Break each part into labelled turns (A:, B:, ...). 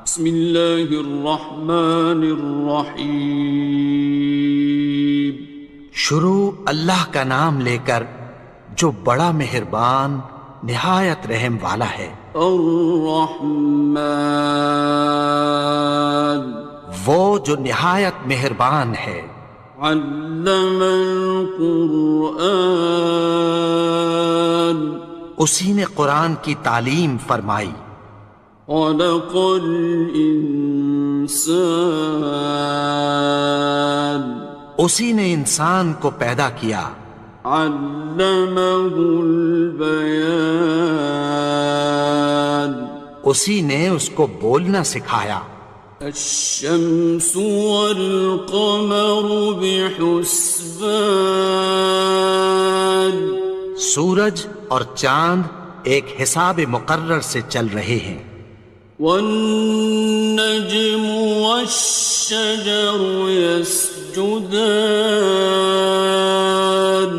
A: بسم اللہ الرحمن الرحیم.
B: شروع اللہ کا نام لے کر جو بڑا مہربان نہایت رحم والا ہے.
A: الرحمن
B: وہ جو نہایت مہربان ہے.
A: علم القرآن
B: اسی نے قرآن کی تعلیم فرمائی.
A: خلق الانسان
B: اسی نے انسان کو پیدا کیا.
A: علمہ البیان
B: اسی نے اس کو بولنا سکھایا.
A: الشمس والقمر بحسبان
B: سورج اور چاند ایک حساب مقرر سے چل رہے ہیں.
A: والنجم والشجر يسجدان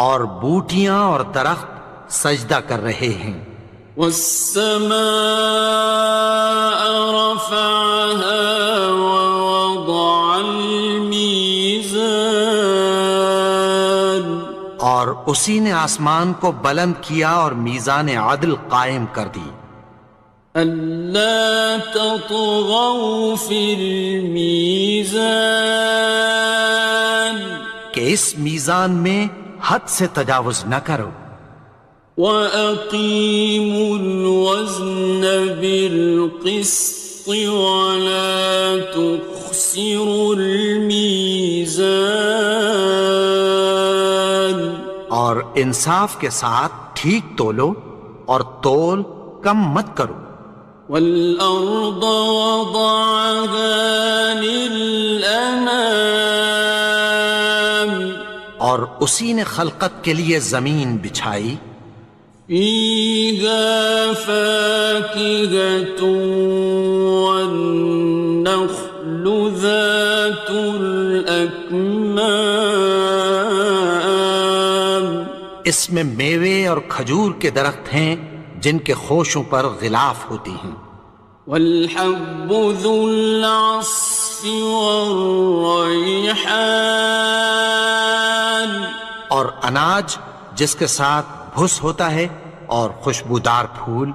B: اور بوٹیاں اور درخت سجدہ کر رہے ہیں.
A: والسماء رفعها ووضع الميزان
B: اور اسی نے آسمان کو بلند کیا اور میزان عدل قائم کر دی.
A: ألا تطغوا في الميزان
B: کہ اس میزان میں حد سے تجاوز نہ کرو.
A: وَأَقِيمُوا الْوَزْنَ بِالْقِسْطِ وَلَا تُخْسِرُوا الْمِيزَانَ
B: اور انصاف کے ساتھ ٹھیک تولو اور تول کم مت کرو.
A: وَالْأَرْضَ وَضَعَهَا لِلْأَنَامِ
B: اور اسی نے خلقت کے لیے زمین بچھائی.
A: فِيهَا فَاكِهَةٌ وَالنَّخْلُ ذَاتُ الْأَكْمَامِ
B: اس میں میوے اور کھجور کے درخت ہیں جن کے خوشوں پر غلاف ہوتی ہیں.
A: وَالْحَبُّ ذُو الْعَصْفِ وَالرَّيْحَانِ
B: اور اناج جس کے ساتھ بھس ہوتا ہے اور خوشبودار پھول.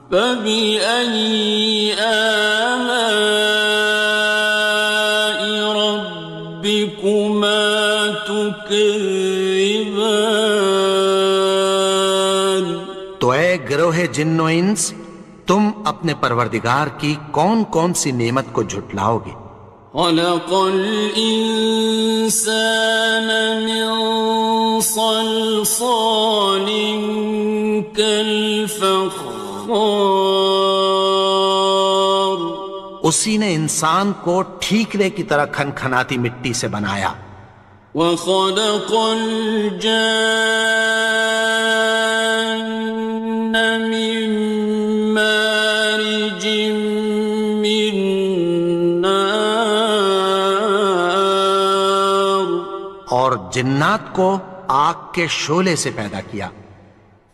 A: فَبِأَيِّ آلَاءِ رَبِّكُمَا تُكَذِّبَانِ
B: تو اے گروہ جن و انس تم اپنے پروردگار کی کون کون سی نعمت کو جھٹلاؤ گے.
A: خَلَقَ الْإِنسَانَ مِنْ صَلْصَالٍ كَالْفَخَّارِ
B: اسی نے انسان کو ٹھیکرے کی طرح کھنکھناتی مٹی سے بنایا.
A: وَخَلَقَ الْجَانَّ مِن مَّارِجٍ مِّن نَّارٍ
B: اور جنات کو آگ کے شعلے سے پیدا کیا.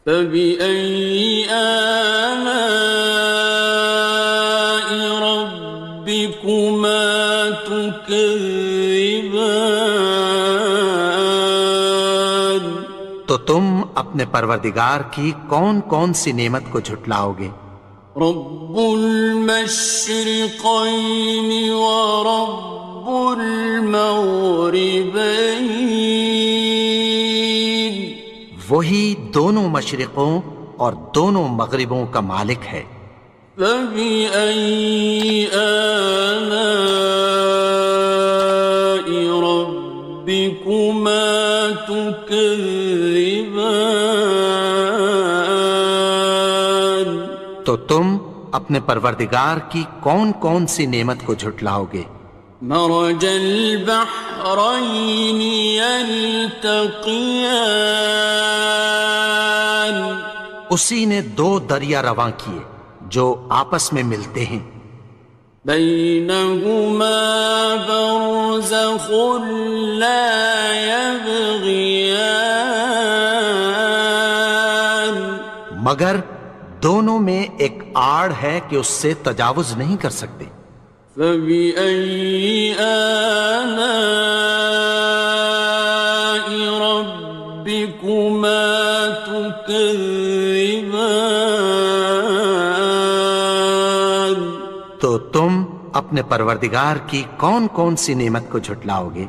A: فَبِأَيِّ آلَاءِ رَبِّكُمَا تُكَذِّبَانِ
B: تو تم اپنے پروردگار کی کون کون سی نعمت کو جھٹلاؤ گے.
A: رب المشرقین ورب المغربین
B: وہی دونوں مشرقوں اور دونوں مغربوں کا مالک ہے.
A: فَبِأَيِّ آلَاءِ رَبِّكُمَا تُكَذِّبَانِ
B: تو تم اپنے پروردگار کی کون کون سی نعمت کو جھٹلاؤ گے.
A: مرج البحرین یلتقیان
B: اسی نے دو دریا رواں کیے جو آپس میں ملتے ہیں.
A: بینہما برزخ لا یبغیان
B: مگر دونوں میں ایک آڑ ہے کہ اس سے تجاوز نہیں کر سکتے۔
A: فبأي آلاء ربكما تكذبان؟
B: تو تم اپنے پروردگار کی کون کون سی نعمت کو جھٹلاؤ گے؟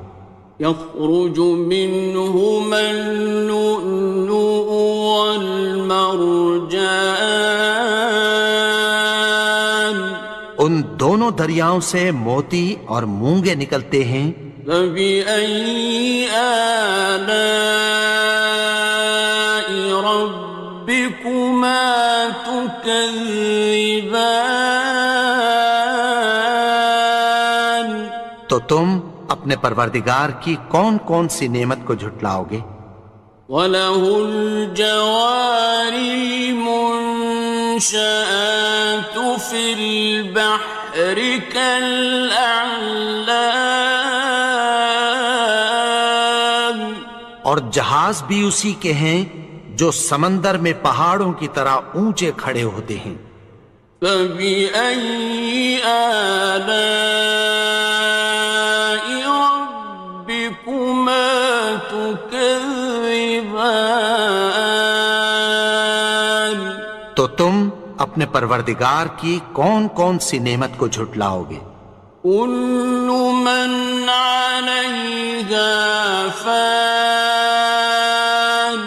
A: يخرج منهما اللؤلؤ والمرجان،
B: ان دونوں دریاؤں سے موتی اور مونگے نکلتے ہیں۔
A: فبأي آلاء ربكما تكذبان؟
B: تو تم اپنے پروردگار کی کون کون سی نعمت کو جھٹلاؤ گے؟
A: وَلَهُ الْجَوَارِ الْمُنشَآتُ فِي الْبَحْرِ كَالْأَعْلَامِ،
B: اور جہاز بھی اسی کے ہیں جو سمندر میں پہاڑوں کی طرح اونچے کھڑے ہوتے ہیں۔
A: فَبِأَيِّ آلَاءِ رَبِّكُمَا تُكَذِّبَانِ؟
B: تو تم اپنے پروردگار کی کون کون سی نعمت کو جھٹلاؤ گے؟
A: كُلُّ مَنْ عَلَيْهَا فَانٍ،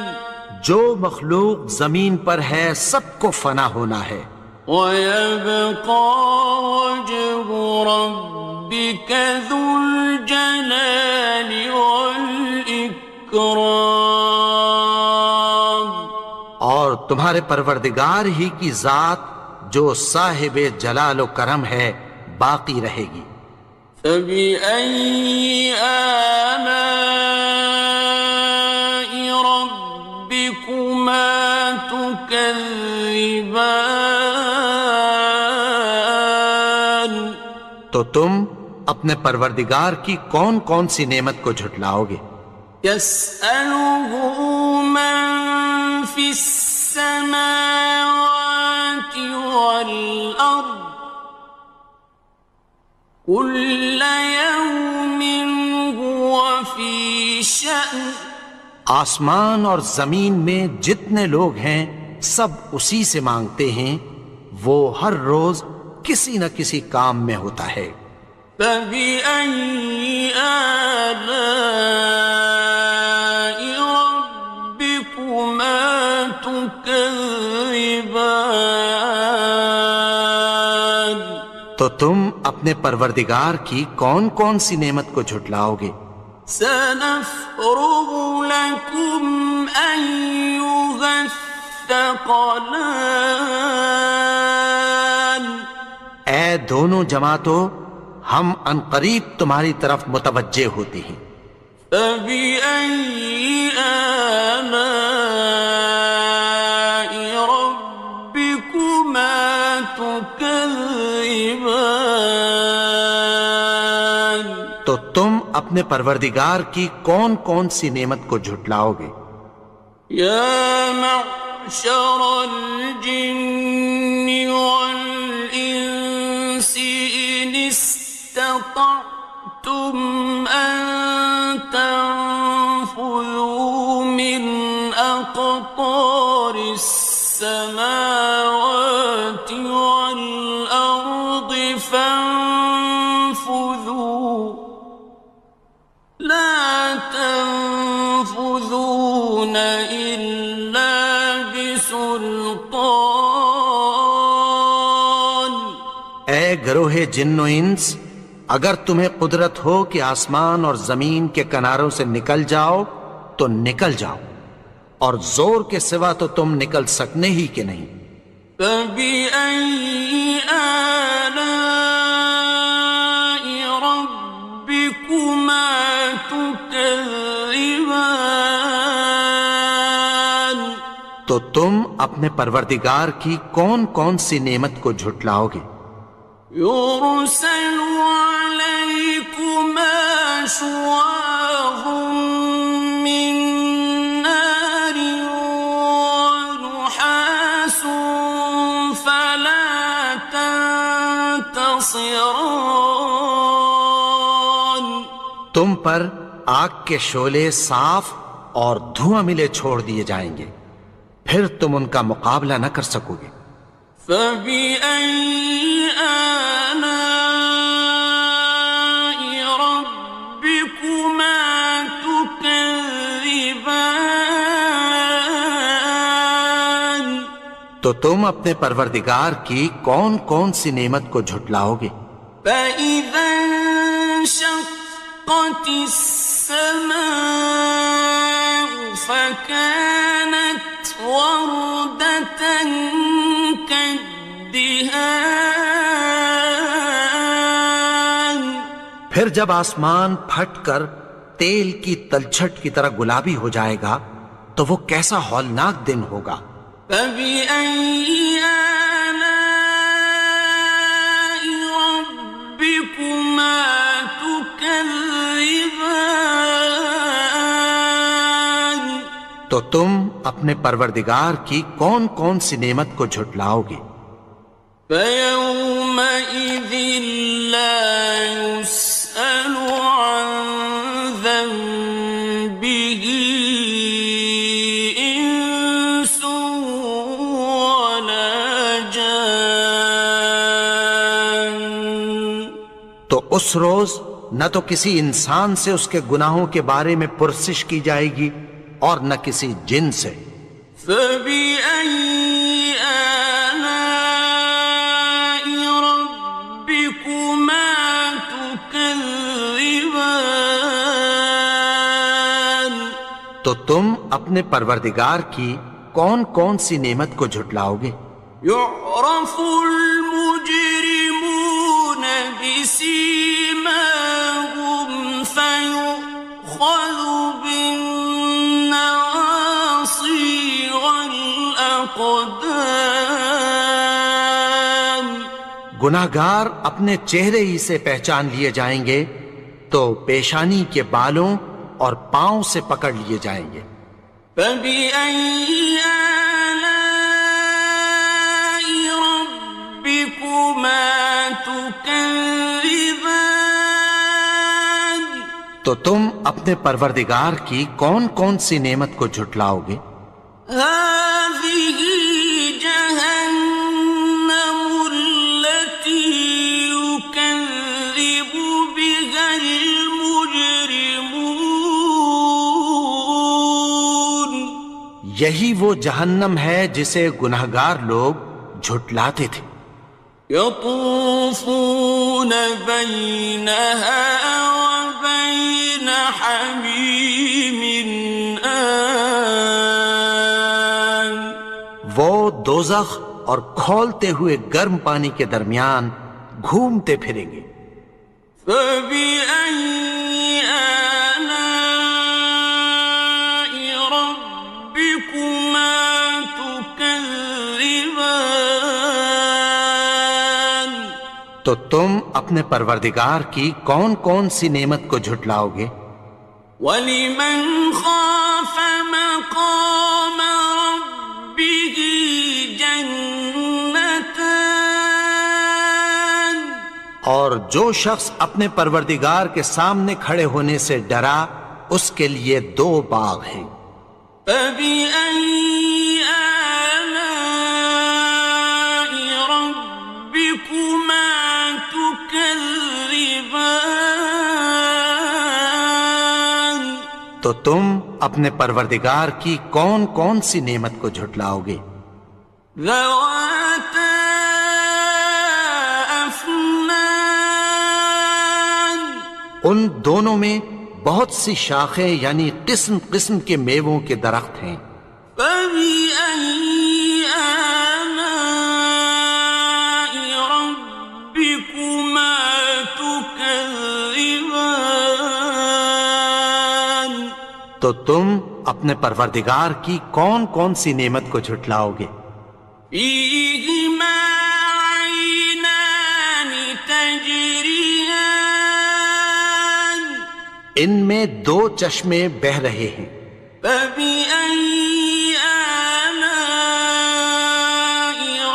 B: جو مخلوق زمین پر ہے سب کو فنا ہونا ہے۔
A: وَيَبْقَى وَجْهُ رَبِّكَ ذُو الْجَلَالِ وَالْإِكْرَامِ،
B: اور تمہارے پروردگار ہی کی ذات جو صاحب جلال و کرم ہے باقی رہے گی۔
A: فَبِأَيِّ آلَاءِ رَبِّكُمَا تُكَذِّبَانِ؟
B: تو تم اپنے پروردگار کی کون کون سی نعمت کو جھٹلاؤ گے؟
A: يَسْأَلُهُ مَن فِي السَّمَاوَاتِ وَالْأَرْضِ كُلَّ يَوْمٍ هُوَ فِي شَأْنٍ،
B: آسمان اور زمین میں جتنے لوگ ہیں سب اسی سے مانگتے ہیں، وہ ہر روز کسی نہ کسی کام میں ہوتا ہے۔
A: فَبِأَيِّ آلَاءِ رَبِّكُمَا تُكَذِّبَانِ؟
B: تو تم اپنے پروردگار کی کون کون سی نعمت کو جھٹلاؤ گے؟
A: سَنَفْرُغُ لَكُمْ أَيُّهَ الثَّقَلَانِ،
B: اے دونوں جماعتوں، ہم عنقریب تمہاری طرف متوجہ ہوتے ہیں۔
A: فَبِأَيِّ آلَاءِ رَبِّكُمَا تُكَذِّبَانِ؟
B: تو تم اپنے پروردگار کی کون کون سی نعمت کو جھٹلاؤ گے؟
A: يَا مَعْشَرَ الْجِنِّ وَالْإِنسِ إِنِ اسْتَطَعْتُمْ أَن تَنفُذُوا مِنْ أَقْطَارِ السَّمَاوَاتِ وَالْأَرْضِ فَانفُذُوا لَا تَنفُذُونَ إِلَّا بِسُلْطَانٍ۔
B: اے گروہ جن و انس، اگر تمہیں قدرت ہو کہ آسمان اور زمین کے کناروں سے نکل جاؤ تو نکل جاؤ، اور زور کے سوا تو تم نکل سکنے ہی کہ نہیں۔
A: فَبِأَيِّ آلَاءِ رَبِّكُمَا تُكَذِّبَانِ؟
B: تو تم اپنے پروردگار کی کون کون سی نعمت کو جھٹلاؤ گے؟
A: يُرْسَلُ عَلَيْكُمَا شُوَاظٌ مِّن نَّارٍ وَنُحَاسٌ فَلَا ينتصران
B: تم پر آگ کے شعلے صاف اور دھواں ملے چھوڑ دیے جائیں گے، پھر تم ان کا مقابلہ نہ کر سکو گے۔
A: فبأي آلاء ربكما تكذبان
B: تو تم اپنے پروردگار کی کون کون سی نعمت کو جھٹلاؤ گے؟
A: فإذا انشقت السماء فكانت وردة كالدهان
B: پھر جب آسمان پھٹ کر تیل کی تلچھٹ کی طرح گلابی ہو جائے گا تو وہ کیسا ہولناک دن ہوگا۔
A: فبأي آلاء ربكما تكذبان
B: تو تم اپنے پروردگار کی کون کون سی نعمت کو جھٹلاؤ گے؟
A: فيومئذ لا يسأل عن ذنبه إنس ولا جان
B: تو اس روز نہ تو کسی انسان سے اس کے گناہوں کے بارے میں پرسش کی جائے گی اور نہ کسی جن سے۔
A: فبأي آلاء ربكما تكذبان
B: تو تم اپنے پروردگار کی کون کون سی نعمت کو جھٹلاؤ گے؟
A: يعرف المجرمون بسيماهم فيؤخذ بالنواصي والأقدام
B: گناہگار اپنے چہرے ہی سے پہچان لیے جائیں گے تو پیشانی کے بالوں اور پاؤں سے پکڑ لیے جائیں گے۔
A: فبأي آلاء ربكما تكذبان
B: تو تم اپنے پروردگار کی کون کون سی نعمت کو جھٹلاؤ گے؟
A: هذه جهنم التي يكذب بها المجرمون
B: یہی وہ جہنم ہے جسے گناہگار لوگ جھٹلاتے تھے۔
A: يطوفون بينها وبين حميم آن
B: وہ دوزخ اور کھولتے ہوئے گرم پانی کے درمیان گھومتے پھریں گے۔
A: فبأي آلاء ربكما تكذبان
B: تو تم اپنے پروردگار کی کون کون سی نعمت کو جھٹلاؤ گے؟
A: وَلِمَنْ خَافَ مَقَامَ رَبِّهِ جَنَّتَانِ
B: اور جو شخص اپنے پروردگار کے سامنے کھڑے ہونے سے ڈرا اس کے لیے دو باغ ہیں۔
A: فَبِأَيِّ آلَاءِ رَبِّكُمَا تُكَذِّبَانِ
B: تو تم اپنے پروردگار کی کون کون سی نعمت کو جھٹلاؤ گے؟
A: ذَوَاتَا أَفْنَانٍ
B: ان دونوں میں بہت سی شاخیں یعنی قسم قسم کے میووں کے درخت ہیں۔
A: فَبِأَيِّ آلَاءِ رَبِّكُمَا تُكَذِّبَانِ
B: تو تم اپنے پروردگار کی کون کون سی نعمت کو جھٹلاؤ گے؟
A: فِيهِمَا عَيْنَانِ تَجْرِيَانِ
B: ان میں دو چشمے بہہ رہے ہیں۔
A: فَبِأَيِّ آلَاءِ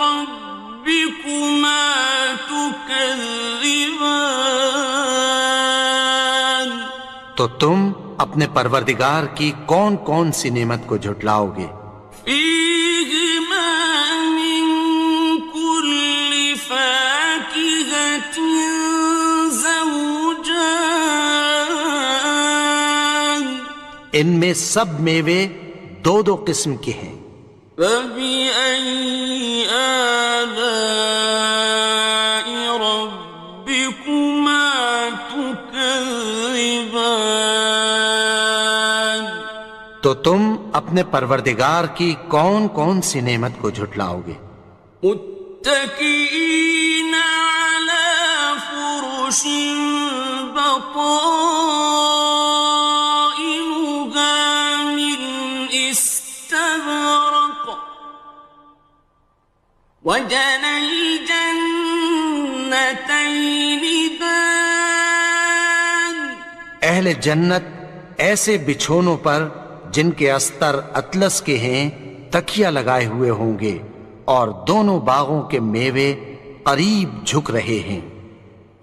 A: رَبِّكُمَا تُكَذِّبَانِ
B: تو تم اپنے پروردگار کی کون کون سی نعمت کو جھٹلاؤ گے؟
A: فیہما من کل فاکہۃ زوجان،
B: ان میں سب میوے دو دو قسم کے ہیں۔
A: فبأي آلاء ربكما تكذبان،
B: تو تم اپنے پروردگار کی کون کون سی نعمت کو جھٹلاؤ گے؟
A: متكئين على فرش بطائنها من استبرق، وجنى الجنتين دان،
B: اہل جنت ایسے بچھونوں پر جن کے استر اطلس کے ہیں تکیہ لگائے ہوئے ہوں گے، اور دونوں باغوں کے میوے قریب جھک رہے ہیں۔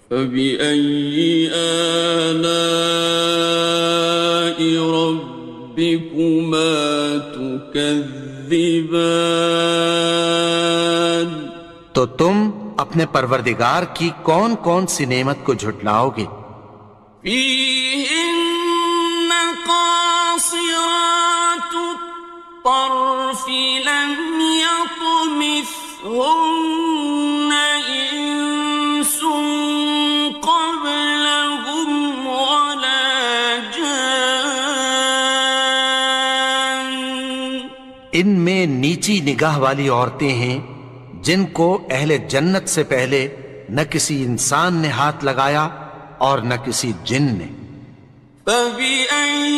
A: فبأي آلاء ربكما تكذبان،
B: تو تم اپنے پروردگار کی کون کون سی نعمت کو جھٹلاؤ گے؟
A: فيهن قاصرات الطرف لم يطمثهن إنس قبلهم ولا جان،
B: ان میں نیچی نگاہ والی عورتیں ہیں جن کو اہل جنت سے پہلے نہ کسی انسان نے ہاتھ لگایا اور نہ کسی جن نے۔
A: فبأي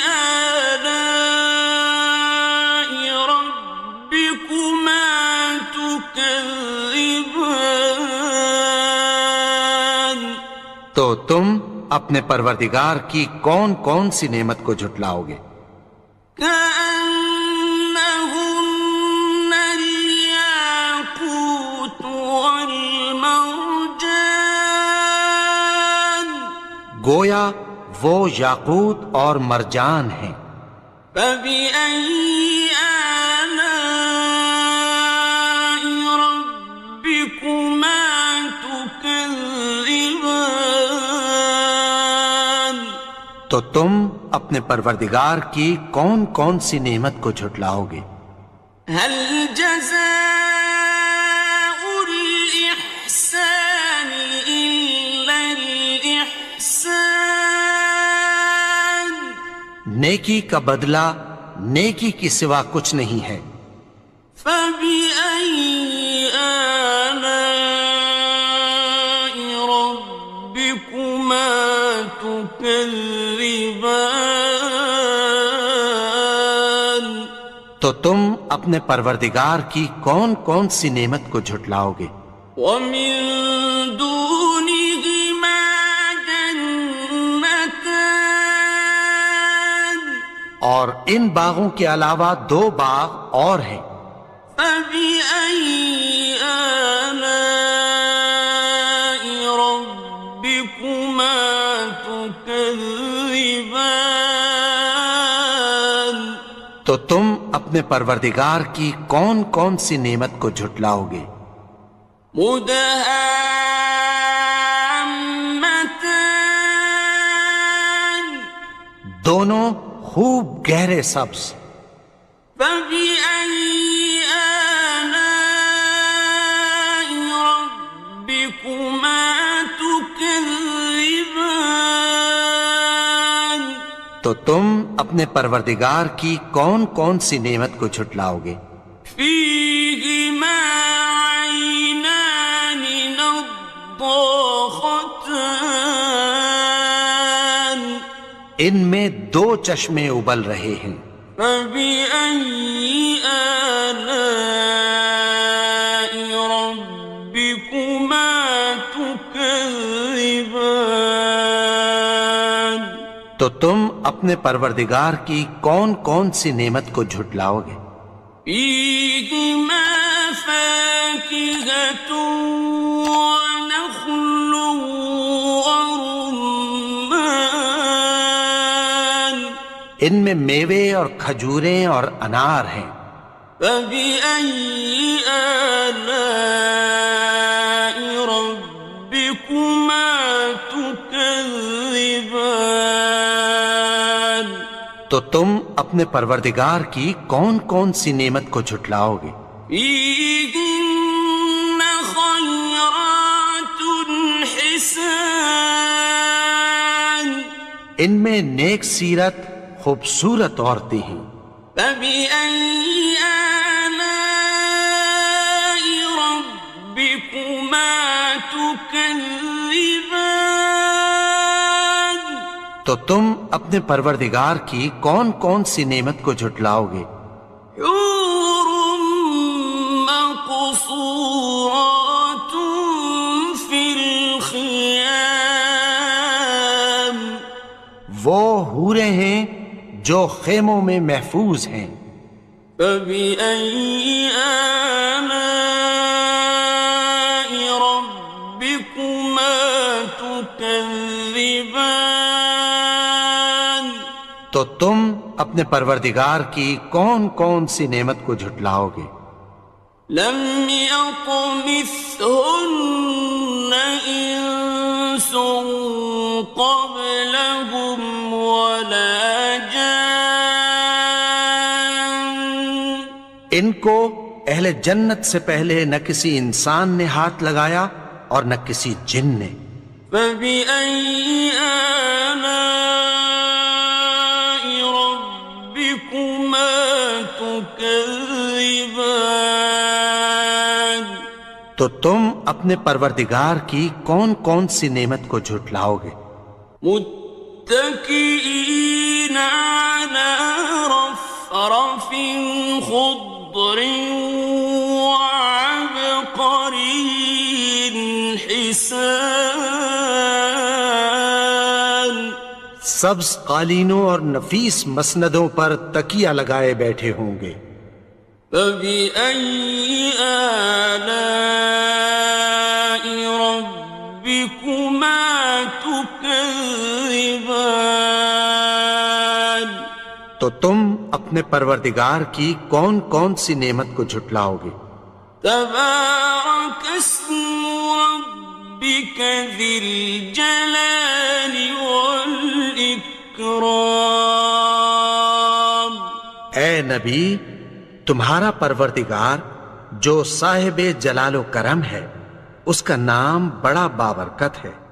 A: آلاء ربكما تكذبان،
B: تو تم اپنے پروردگار کی کون کون سی نعمت کو جھٹلاؤ گے؟
A: كأنهن الياقوت والمرجان،
B: گویا وہ یاقوت اور مرجان ہیں۔
A: فبأي آلاء ربكما تكذبان،
B: تو تم اپنے پروردگار کی کون کون سی نعمت کو جھٹلاؤ گے؟
A: هل جزاء الإحسان إلا الإحسان،
B: نیکی کا بدلہ نیکی کی سوا کچھ نہیں ہے۔
A: فبأي آلاء ربكما تكذبان،
B: تو تم اپنے پروردگار کی کون کون سی نعمت کو جھٹلاؤ گے؟
A: ومن دونهما جنتان،
B: اور ان باغوں کے علاوہ دو باغ اور ہیں۔
A: فبأي آلاء ربكما تكذبان،
B: تو تم اپنے پروردگار کی کون کون سی نعمت کو جھٹلاؤ گے؟
A: مدهامتان،
B: دونوں خوب گہرے سبز۔
A: فبأي آلاء ربكما تكذبان،
B: تو تم اپنے پروردگار کی کون کون سی نعمت کو جھٹلاؤ گے؟
A: فيهما عينان نضاختان،
B: ان میں دو چشمے ابل رہے ہیں۔
A: فبأي آلاء ربكما تكذبان،
B: تو تم اپنے پروردگار کی کون کون سی نعمت کو جھٹلاؤ گے؟
A: فيهما فاكهة ونخل ورمان،
B: ان میں میوے اور کھجوریں اور انار ہیں۔
A: فبأي آلاء ربكما تكذبان؟
B: تو تم اپنے پروردگار کی کون کون سی نعمت کو جھٹلاؤ گے؟
A: فيهن خيرات حسان،
B: ان میں نیک سیرت خوبصورت عورتیں ہیں۔
A: فبأي آلاء ربكما تكذبان؟
B: تو تم اپنے پروردگار کی کون کون سی نعمت کو جھٹلاؤ گے؟
A: حور مقصورات في الخيام،
B: وہ حوریں ہیں جو خیموں میں محفوظ ہیں۔
A: فبأي آلاء ربكما تكذبان؟
B: تو تم اپنے پروردگار کی کون کون سی نعمت کو جھٹلاؤ گے؟
A: لم يطمثهن إنس قبلهم ولا جان،
B: ان کو اہل جنت سے پہلے نہ کسی انسان نے ہاتھ لگایا اور نہ کسی جن نے۔
A: فبأي آلاء ربكما تكذبان؟
B: تو تم اپنے پروردگار کی کون کون سی نعمت کو جھٹلاؤ گے؟
A: متكئين على رفرف خضر وعبقري حسان،
B: سبز قالینوں اور نفیس مسندوں پر تکیہ لگائے بیٹھے ہوں گے۔
A: فبأي آلاء ربكما تكذبان؟
B: تو تم اپنے پروردگار کی کون کون سی نعمت کو جھٹلاؤ گے؟
A: تبارك اسم ربك ذي الجلال والإكرام۔
B: اے نبی، تمہارا پروردگار جو صاحب جلال و کرم ہے، اس کا نام بڑا بابرکت ہے۔